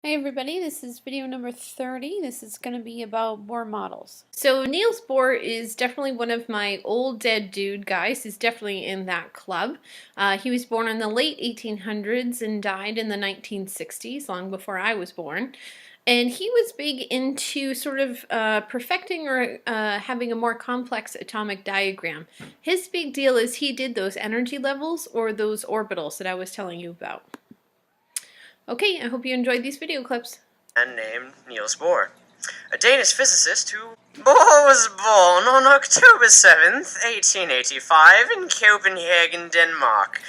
Hi everybody, this is video number 30. This is going to be about Bohr models. So Niels Bohr is definitely one of my old dead dude guys. He's definitely in that club. He was born in the late 1800s and died in the 1960s, long before I was born. And he was big into sort of perfecting or having a more complex atomic diagram. His big deal is he did those energy levels or those orbitals that I was telling you about. Okay, I hope you enjoyed these video clips. And named Niels Bohr, a Danish physicist who... Bohr was born on October 7th, 1885 in Copenhagen, Denmark.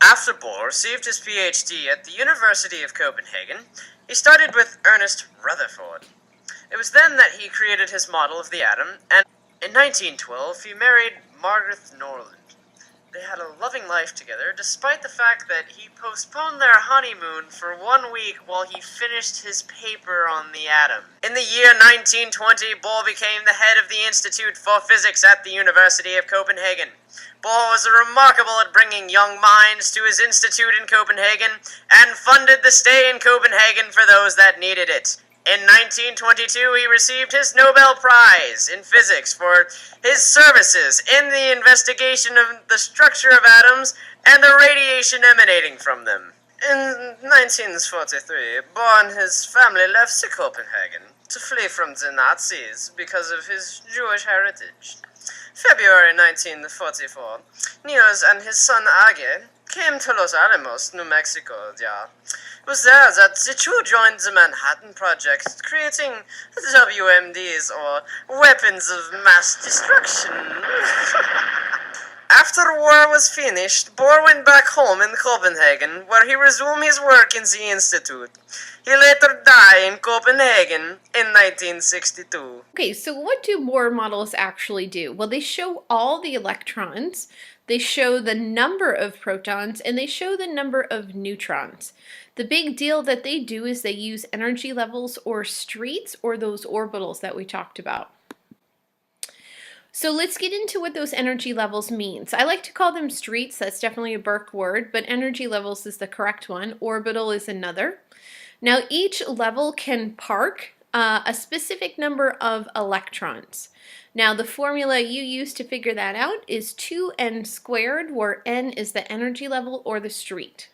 After Bohr received his PhD at the University of Copenhagen, he studied with Ernest Rutherford. It was then that he created his model of the atom, and in 1912 he married Margaret Norland. They had a loving life together, despite the fact that he postponed their honeymoon for 1 week while he finished his paper on the atom. In the year 1920, Bohr became the head of the Institute for Physics at the University of Copenhagen. Bohr was remarkable at bringing young minds to his institute in Copenhagen, and funded the stay in Copenhagen for those that needed it. In 1922, he received his Nobel Prize in Physics for his services in the investigation of the structure of atoms and the radiation emanating from them. In 1943, Bohr and his family left Copenhagen to flee from the Nazis because of his Jewish heritage. February 1944, Niels and his son Age came to Los Alamos, New Mexico. It was there that the two joined the Manhattan Project, creating WMDs, or Weapons of Mass Destruction. After the war was finished, Bohr went back home in Copenhagen, where he resumed his work in the Institute. He later died in Copenhagen in 1962. Okay, so what do Bohr models actually do? Well, they show all the electrons, they show the number of protons, and they show the number of neutrons. The big deal that they do is they use energy levels or streets or those orbitals that we talked about. So let's get into what those energy levels means. I like to call them streets. That's definitely a Burke word, but energy levels is the correct one. Orbital is another. Now each level can park a specific number of electrons. Now the formula you use to figure that out is 2n squared, where n is the energy level or the street.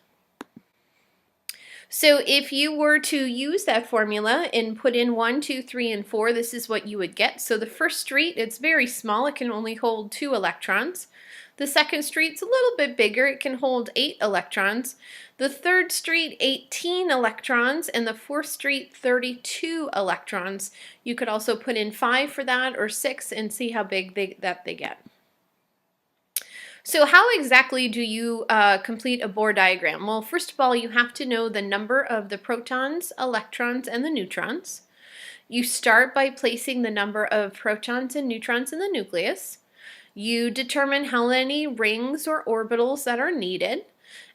So if you were to use that formula and put in 1, 2, 3, and 4, this is what you would get. So the first street, it's very small. It can only hold 2 electrons. The second street's a little bit bigger. It can hold 8 electrons. The third street, 18 electrons. And the fourth street, 32 electrons. You could also put in 5 for that, or 6, and see how big they get. So how exactly do you complete a Bohr diagram? Well, first of all, you have to know the number of the protons, electrons, and the neutrons. You start by placing the number of protons and neutrons in the nucleus. You determine how many rings or orbitals that are needed,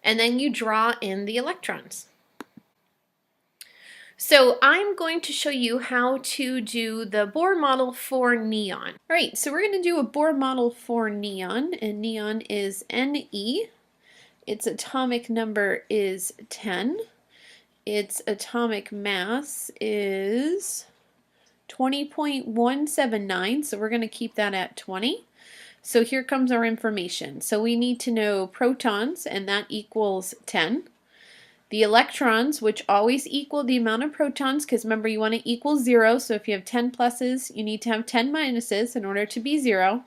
and then you draw in the electrons. So I'm going to show you how to do the Bohr model for neon. All right, so we're going to do a Bohr model for neon, and neon is Ne. Its atomic number is 10. Its atomic mass is 20.179, so we're going to keep that at 20. So here comes our information. So we need to know protons, and that equals 10. The electrons, which always equal the amount of protons, because remember you want to equal 0, so if you have 10 pluses, you need to have 10 minuses in order to be 0.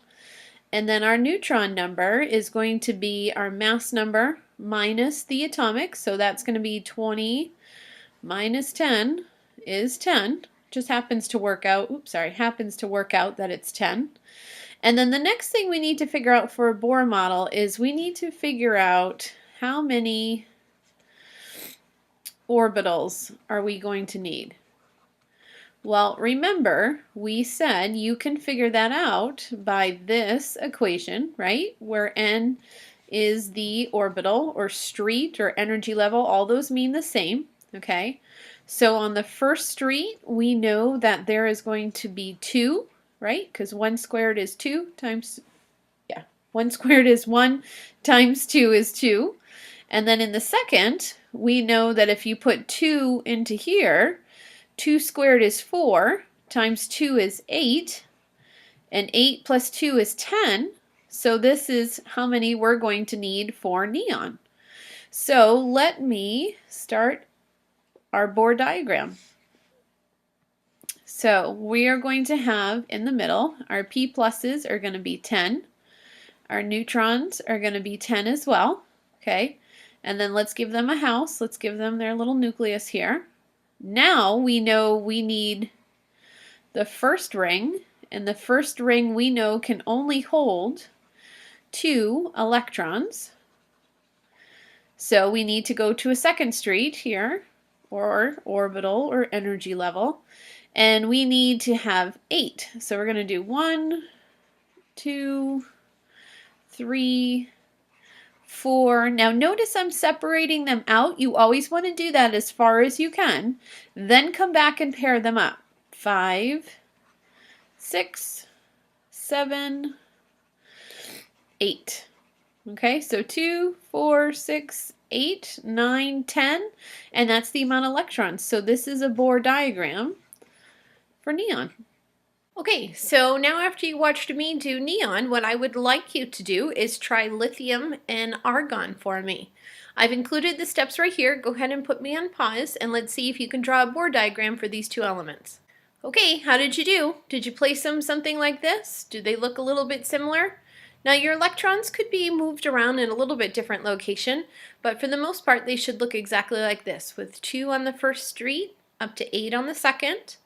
And then our neutron number is going to be our mass number minus the atomic, so that's going to be 20 minus 10 is 10. Just happens to work out, happens to work out that it's 10. And then the next thing we need to figure out for a Bohr model is we need to figure out how many orbitals are we going to need? Well, remember, we said you can figure that out by this equation, right? Where n is the orbital or street or energy level. All those mean the same, okay? So on the first street, we know that there is going to be 2, right? Because 1 squared is 2 times, 1 squared is 1 times 2 is 2. And then in the second, we know that if you put 2 into here, 2 squared is 4, times 2 is 8, and 8 plus 2 is 10. So this is how many we're going to need for neon. So let me start our Bohr diagram. So we are going to have in the middle, our P pluses are going to be 10. Our neutrons are going to be 10 as well. Okay, and then let's give them a house. Let's give them their little nucleus here. Now we know we need the first ring, and the first ring we know can only hold 2 electrons. So we need to go to a second street here, or orbital or energy level, and we need to have 8. So we're going to do 1, 2, 3, 4. Now notice I'm separating them out. You always want to do that as far as you can. Then come back and pair them up. 5, 6, 7, 8. Okay, so 2, 4, 6, 8, 9, 10, and that's the amount of electrons. So this is a Bohr diagram for neon. Okay, so now after you watched me do neon, what I would like you to do is try lithium and argon for me. I've included the steps right here. Go ahead and put me on pause, and let's see if you can draw a Bohr diagram for these two elements. Okay, how did you do? Did you place them something like this? Do they look a little bit similar? Now your electrons could be moved around in a little bit different location, but for the most part they should look exactly like this, with 2 on the first street, up to 8 on the second,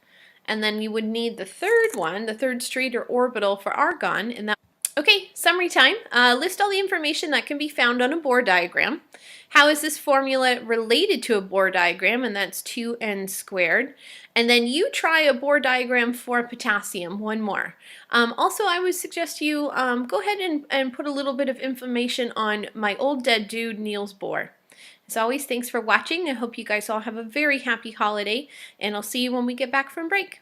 and then you would need the third one, the third street or orbital for argon. And that. Okay, summary time. List all the information that can be found on a Bohr diagram. How is this formula related to a Bohr diagram? And that's 2n squared. And then you try a Bohr diagram for potassium, one more. Also, I would suggest you go ahead and put a little bit of information on my old dead dude, Niels Bohr. As always, thanks for watching. I hope you guys all have a very happy holiday, and I'll see you when we get back from break.